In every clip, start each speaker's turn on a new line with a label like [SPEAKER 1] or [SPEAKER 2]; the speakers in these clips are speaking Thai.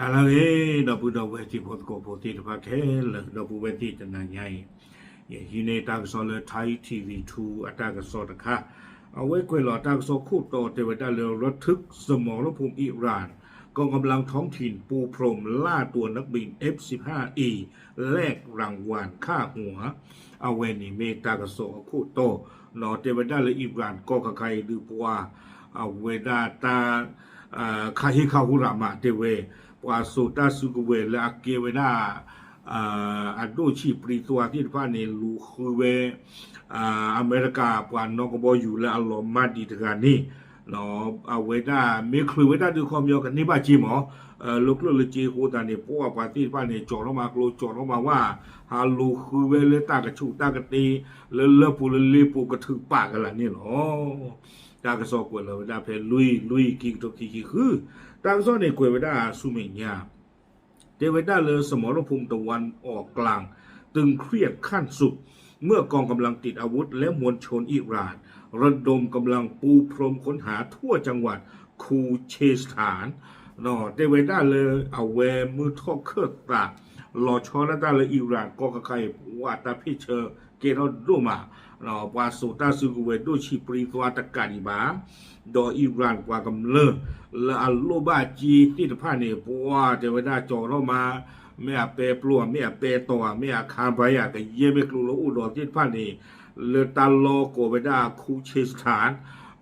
[SPEAKER 1] นาลาเอดอบุดอเวทีพอดโกโพติตะพะเคลดอบุเวทีตะนาใหญ่ฮิเนตากซอเลไทยทีวี2อัตากซอตะคะเอาไว้กวยหลอตากซอคู่โตเทวดาเรือระทึกสมรภูมิอิหร่านกองกำลังท้องถิ่นปูพรมล่าตัวนักบิน F-15E แลกรางวัลค่าหัวเอาเวนิเมตากซอคู่โตหนอเทวดาเรืออิหร่านก็กะไคดือปัวเอาเวดาตาคาฮิคาหุรามาเตเวปวาสุตาสุกเวลาเกเวนาอันดูชีปริตัวที่พาเนลูคือเวอเมริกาปานนกบอยู่และอารมณ์มาดีทกันนี่เนาะเอาเวดามีคือเวดาดูความยาวกันนี่บ้าจีหมอลูกเลือดจีโคตาเนี่ยพวกปาที่พาเนจอดออกมากลัวจอดออกมาว่าฮาลูคือเวเลตากระชุตากระตีเลปูเลปูกระถือปากกันละนี่เนาะตากระสอบกวยเลยเวลาเพลลุยกิกตกิคือตากระสอบเนี่ยกวยเวดาสุเมียเทวดาเลยสมรภูมิตะวันออกกลางตึงเครียดขั้นสุดเมื่อกองกำลังติดอาวุธและมวลชนอิหร่านระดมกำลังปูพรมค้นหาทั่วจังหวัดคูเชสถานเนาะเทวดาเลยเอาแวมือทอกเครื่องตาหล่อชอนาตาเลยอิหร่านก็กระไขว่าตาพิเชอเกรอดูมาเนาะวาสุตาสุกเวดูชิปริตัวตะการิบาดออิหร่านกว่ากำเนิดและอัลโลบาจีที่ตะพาเนี่ยปัวเทวดาจอเรามาไม่อาเปปลัวไม่อาเปตัวไม่อาคาบายากเยเมกลูโลอุดอที่พานี่เลตาโลโกเวดาคูเชสถาน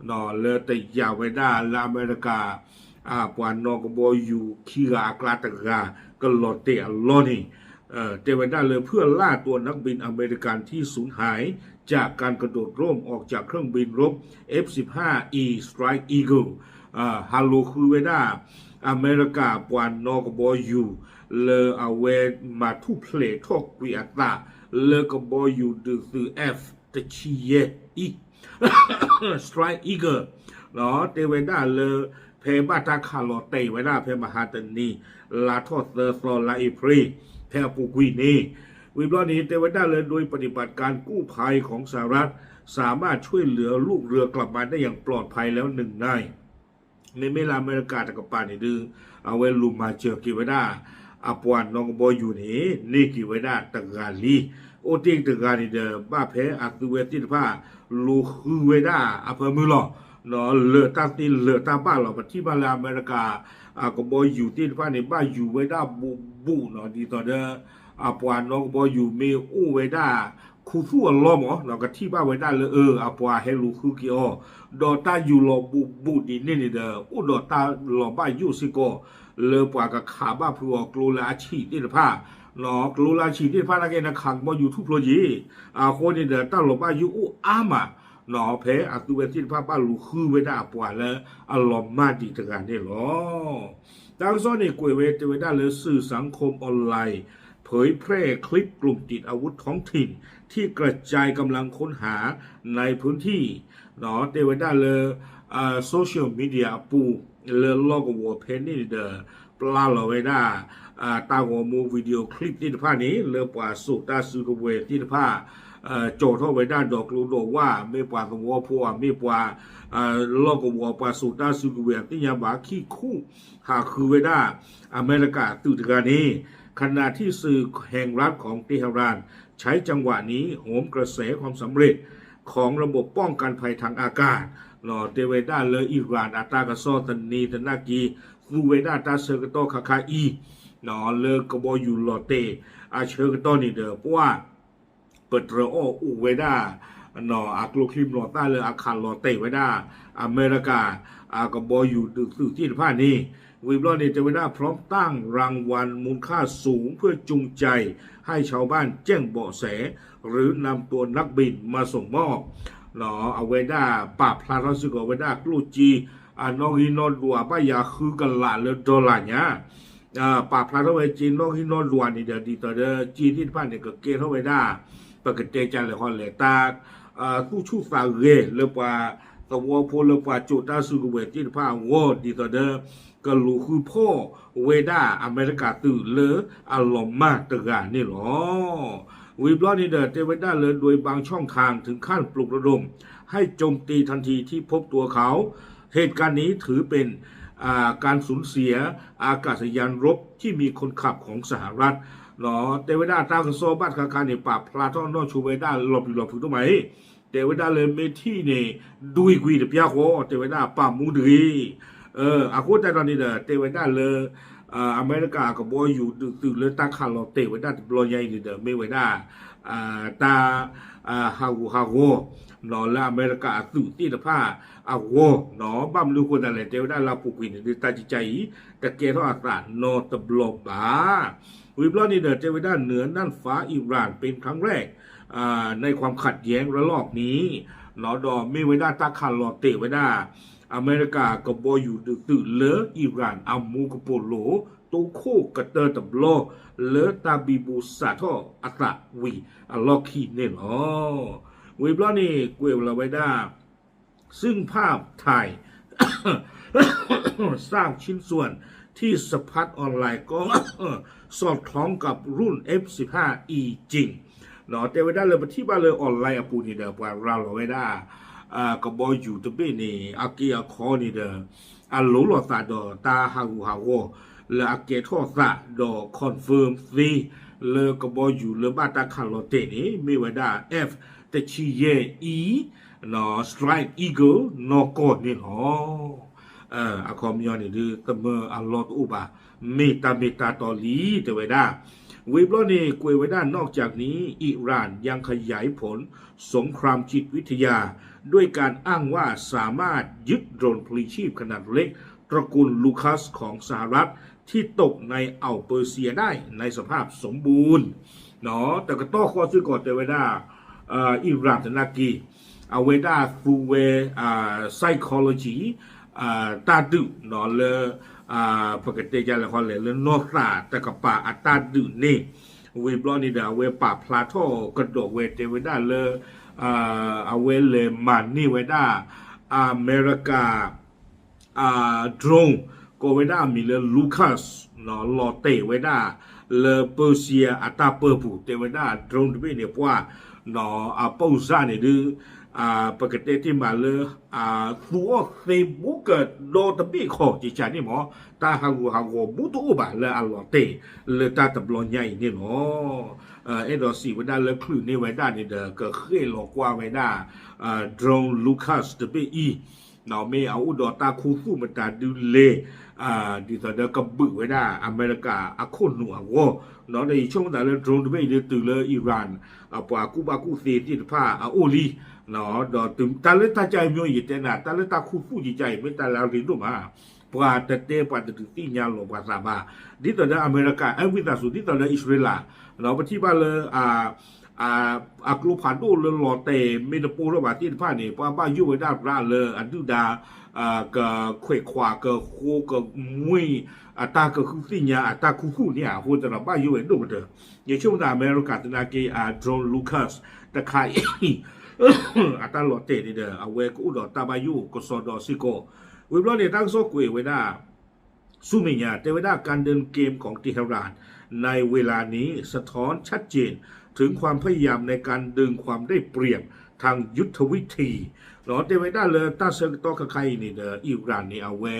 [SPEAKER 1] เนาะเลตยาเวดาลาอเมริกาปวนนอกบอยู่คีรากลาตกาก็ลอเตอลอนี่เทวดาเลยเพื่อล่าตัวนักบินอเมริกันที่สูญหายจากการกระโดดร่มออกจากเครื่องบินรบ F-15E Strike Eagle ฮัลโลคือเวดาอเมริกาปวนนอกบอยู่เลเอาเวมาทุเพลทอกวิอัตาเลกบอยู่ดือคือ F ตะชีเยอี Strike Eagle เนาะเทวดาเลเพบาตาคาโลเตเวดาเพมหาตนีลาทอสเซอร์โซลาอิพรีแพปูกุยนีวิบลอนี้เทวดาเลยโดยปฏิบัติการกู้ภัยของสหรัฐสามารถช่วยเหลือลูกเรือกลับมาได้อย่างปลอดภัยแล้วหนึ่งนายในเมลาอเมริกาตะกปานี่ดื้อเอาไว้ลุมมาเจอกิเวดาอปวนนองบอยู่นี่กิเวดาตะกาลีโอติงตะกาลีเดบ้าเพอักตุเวติผ้าลูคือเวดาอเพมือหรอเนาะเลอตาติเลอตาบ้าหรอปฏิบัติอเมริกาก็บอยู่ที่ผ้าในบ้าอยู่เวดาบูเนาะดีต่อเดอปวนนองบอยู่เมอูเวดาคูฟูอัลลอหมอเราก็ที่บ้าเวดาเลยอปวาเฮลูคือกิโอดอตาอยู่รอบูดีนี่เดออุดอตาหลอบ้าอยู่สิโกเลอปวากับขาบ้าพลัวกลูลาชีที่ผ้าเนาะกลูลาชีที่ผ้านักเรียนขังบ่อยู่ทุกพลยีคนนี่เดอตาหลอบ้าอยู่อามาเนาะเพอตุเวที่ผ้าบ้าลูคือเวดาปวาแล้วอัลลอมาดีตะการได้หรอดังซ้อนในกวยเวดาเลยสื่อสังคมออนไลน์เผยแพร่คลิปกลุ่มติดอาวุธท้องถิ่นที่กระจายกำลังค้นหาในพื้นที่เนาะเทวดาเลยโซเชียลมีเดียปูเลยลอกวัวเพนนี่เดอปลาลเวดาตาหัวมูวิดีโอคลิปที่ผ้านี้เลยกว่าสุตาสุกเวที่ผ้าโจทย์ไว้ด้านดอกลูโดว่าไม่ปว่าตัววัวพัวไม่ปว่าลอกวัวปว่าสุตาสุกเวที่ยาบาขี้คู่หาคือเวดาอเมริกาตุตการนี้ขณะที่สื่อแห่งรัฐของเตหะรานใช้จังหวะนี้โหมกระแสความสำเร็จของระบบป้องกันภัยทางอากาศเนาะเทวดาเลยอิหร่านอัตากะซอตันนีตนากีซูเวดาตาเซกโตคาคาอีเนาะเลกบอยู่ลอเตเชกโตนี่เด้อเพราะว่าเปิดระโออุเวดาเนาะอักลูคลิมลอต้าเลยอาคารลอเตเวดาอเมริกากบอยู่ดึกสื่อที่ผ้านี้วิบลอนี่เทวดาพร้อมตั้งรางวัลมูลค่าสูงเพื่อจูงใจให้ชาวบ้านแจ้งเบาะแสหรือนำตัวนักบินมาส่งมอบเนาะเอาเวดาปราบพลาทสุกเวดากลูจีนอกฮินอดัวป้ายาคือกันละเลยดอลลาร์เนี่ยปราบพลาทเวจีนอกฮินอดัวนี่เดี๋ยวดีต่อเดี๋ยวจีที่บ้านเนี่ยก็เกล้าเวดาปกติจันเลยฮอนเลยตาผู้ชู้สาวเร่เลยว่าตัวพลเลยว่าจุดตาสุกเวจีที่ผ้าวอดีต่อเดี๋ยวก็รู้คือพ่อเวดาอเมริกาตื่นเลยอารมณ์มากตะการนี่หรอวิบลอนี่เดอเทวดาเลยโดยบางช่องทางถึงขั้นปลุกระดมให้โจมตีทันทีที่พบตัวเขาเหตุการณ์นี้ถือเป็น การสูญเสียอากาศยานรบที่มีคนขับของสหรัฐเนาะเตเวดาตากโซบัตคาคาเนี่ยปราบพลาทอนนอชูเวดาหลบอยู่ถูกต้องไหมเตเวดาเลยเมที่เนี่ยดุยกุยเดพิยาโคเตเวดาป่ามูดีอากูแต่ตอนนี้เด้อเตเวดาเลยอเมริกากับบอยอยู่ตื่นเลยตาขาลเตเวดาบลอยใหญ่นี่เด้อไม่เวดาตาฮาโกนอละอเมริกาตื่นที่ตะผ้าอาโกนอบัมลูคนอะไรเตเวดาลาปุกินดิตาจิใจตะเกียทออาตานอตบลอบาวิบลอนี่เด้อเตเวดาเหนือน่านฟ้าอิหร่านเป็นครั้งแรกในความขัดแย้งระลอกนี้นอดอไม่เวดาตาขาลเตเวดาอเมริกากับบอยอยู่ตื่นเลออิหร่านอามูกโปโลตูโคกเตอร์ตับโลเลอตาบิบูซาทออัตวีอลอคีเนนวิบลอนี่เกวลาไวดาซึ่งภาพถ่าย สร้างชิ้นส่วนที่สะพัดออนไลน์ก็ สอดคล้องกับรุ่น F15E จริงเนาะแต่ไว้ได้เลยที่บ้านเลยออนไลน์ปูนี่เด้อว่าเราไว้ได้ก็บอยอยู่ตะเบนี่อาเกียคอนี่เด้อหลงหลอดตาดอตาฮาวและอาเกียทอซาดอคอนเฟิร์มซีเลยก็บอยอยู่เลยบ้านตาคาร์ลเตนี่ไม่ไว้ได้ F แต่ชีเย E เนาะ Strike Eagle นอกอนี่หรออาคอมยอนนี่ดื้อตะเมออัลลอฮฺอุบะเมตาตอลีแต่ไว้ได้เว็บล้อนี่กวยไว้ด้านนอกจากนี้อิหร่านยังขยายผลสงครามจิตวิทยาด้วยการอ้างว่าสามารถยึดโดรนพลีชีพขนาดเล็กตระกูลลูคัสของสหรัฐที่ตกในอ่าวเปอร์เซียได้ในสภาพสมบูรณ์เนาะแต่ก็ต้องข้อซื้อก่อนแต่ไว้ได้อิหร่านนากีเอาไว้ได้ฟูเวpsychology ตาดุเนาะเลยปกติจะละครเลยนอสาแต่กับป่าอัตาดุนี่เวบลอนี่เดาเวป่าพลาโตกระโดดเวเตเวด้าเลยเอาเวเลมันนี่เวด้าอเมริกาโดรนก็เวด้ามีเลยลูคัสเนาะลอเตเวด้าเลยเปอร์เซียอัตาเปอร์ปูเตเวด้าโดรนที่เนี่ยว่าเนาะปูซาเนี่ยดื้อปกติที่มาเลยตัวเฟซบุ๊กโดตบีขอจิจานี่หมอตาหางบุตรอุบะเลยอัลลอฮ์เตเลยตาตบลอนใหญ่นี่เนาะดอสีไว้ได้เลยคลื่นนี่ไว้ได้นี่เด้อก็เคยหลอกกว่าไว้ได้โดรนลูคัสตบีเนาะไม่เอาอุดรตาคูฟูมันตาดูเลดีต่อเด็กก็บึกไว้ได้อเมริกาอาคนหนัววะเนาะในช่วงนั้นเลยโดรนไม่ได้ตื่นเลยอิหร่านปากูบากูเซที่ผ้าโอลีเนาะดอตึงตาเลตาใจมีอยู่แต่น่ะตาเลตาคูฟูจิใจไม่ตาลาลินดูมาปาแต่เตปาแต่ถึงที่ยาลงภาษาบาดีต่อเด็กอเมริกาวิตาสุดดีต่อเด็กอิสราเอลเนาะปฏิบัติเลยกลุ่มผ่านดูเลยหล่อเตเมนปูระบาดที่ผ้านี่ป้าบ้ายุ่งไว้ได้พระเลยอันดูดาก็เขวขวาก็โคก็มวยตาก็คือสิ่งยาตาคู่เนี่ยหัวจะเราบ้ายุ่งไว้ดูมันเถอะในช่วงนั้นอเมริกาตนาเกโดรนลูคัสตะไคร้ตาหล่อเตนี่เด้อเอาไว้กูดอตาบายุก็สอดอซิโกวิบล้อเนี่ยตั้งโซ่กุยไว้ได้สุเมียแต่ไว้ได้การเดินเกมของติฮารานในเวลานี้สะท้อนชัดเจนถึงความพยายามในการดึงความได้เปรียบทางยุทธวิธีเนาะแต่ไม่ได้เลยตาเซกตอใครนี่เด้ออิหร่านนี่เอาไว้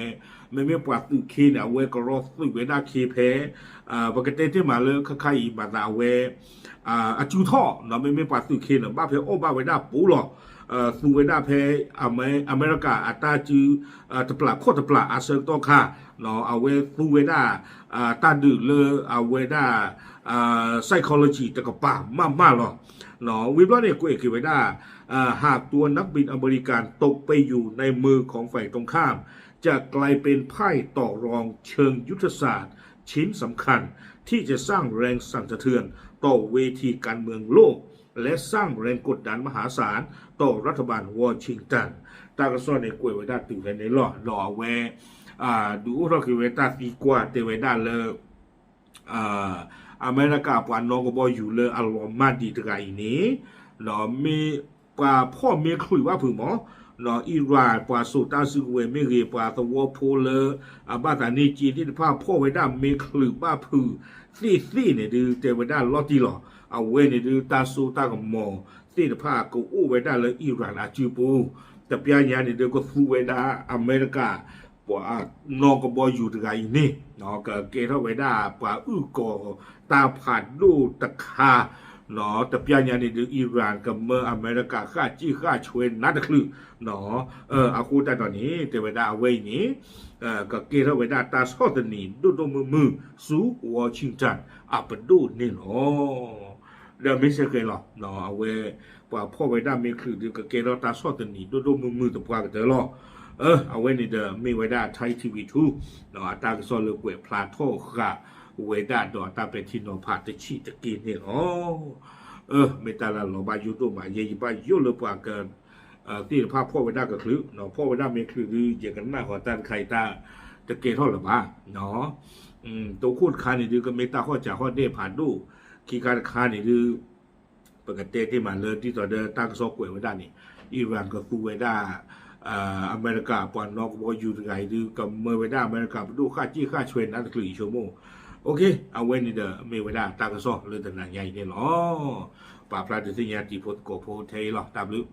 [SPEAKER 1] ไม่มีปวัดตุคีเนี่ยเอาไว้ก็รอสุเวด้าเคเพปกติที่มาเลยใครมาเอาไว้จูท่อเนาะไม่มีปวัดตุคีเนี่ยบ้าเพโอบ้าเวด้าปูหรอสุเวด้าเพอเมริกาอัตราจืตะปลาโคตรปลาอาเซกตอค่ะเนาะเอาไว้สุเวด้าตาดื้อเลยเอาไว้ได้psychology แต่ก็ป่ามหรอเนาะวิบล้อเนี่ยกูเอกไว้ได้หากตัวนักบินอเมริกันตกไปอยู่ในมือของฝ่ายตรงข้ามจะกลายเป็นไพ่ต่อรองเชิงยุทธศาสตร์ชิ้นสำคัญที่จะสร้างแรงสั่นสะเทือนต่อเวทีการเมืองโลกและสร้างแรงกดดันมหาศาลต่อรัฐบาลวอชิงตันตากระซ้อนในกูไว้ได้ตื่นในหล่อแวดูเราคือเวตาตีกว่าเตไว้ได้เลยอเมริกาปานองก็บอยู่เลยอารมณ์มาดีตรายนี้เนาะมีปาพ่อมีคุยว่าผือหมอเนาะอิหร่านปาสุตาซึเวไม่เรียปาตะวโพเลบ้าตานีจีนที่ภาพพ่อไว้ได้มีคลือบ้าผือซี่เนี่ยดูเตไว้ได้ลอตีหรอเอาเวเนี่ยดูตาสุตากับหมอซี่ภาพก็อู้ไว้ได้เลยอิหร่านอาจูปูแต่ปีนี้เนี่ยเดี๋ยวก็ฟูไว้ได้อเมริกาป ปัวนอกบอยู่ตะไงนี่เนาะก็เกทเวดาปัวอึกอตาผัดดูตะคาเนาะแต่ปีนี้นี่ดูอิหร่านกับเมื่ออเมริกาข้าจี้ข้าช่วยนัดคลือเนาะอาคูแต่ตอนนี้เทวดาเวนี้ก็เกทเวดาตาสอดนี่ดูมือสู้วอชิงตันอัปดูนี่เนาะเดี๋ยวไม่ใช่เคยหรอกเนาะเอาไว้ปัวพ่อเวดาไม่คือดูก็เกทตาสอดนี่ดูมือตะปวากันเถอะหรอเอาไว้ในเดิมมีไว้ได้ไทยทีวีทูเนาะตาก็สอนเลยเวพลาโทค่ะเวด้าดอตาเป็นที่นอนผ่าตะชีตะกินเนี่ยไม่ตาละหลอบายุตัวมาเยี่ยบายุเลยปว่าเกินที่ภาพพ่อไว้ได้ก็คือเนาะพ่อไว้ได้ไม่คือเกี่ยวกันหน้าของตาใครตาตะเกียทอดหรือบ้าเนาะตัวคูดคานี่ดูก็ไม่ตาข้อจ่าข้อเด้ผ่านดูคีการคานี่ดูปกติที่มาเลยที่ต่อเดินตั้งซอกเวไว้ได้นี่อิหร่านกับคูเวด้าอเมริกาปอนนอกบอยู่ไงดูกับเมื่อเวลาอเมริกาดูค่าจี้ค่าช่วยนั่นคือชั่วโมงโอเคเอาไว้นี่เด้อเมื่อเวลาตากระสอบเรื่องต่างๆใหญ่เนี่ยหรอป่าปลาที่ยาตีพดโกโพเทหรอตามลึก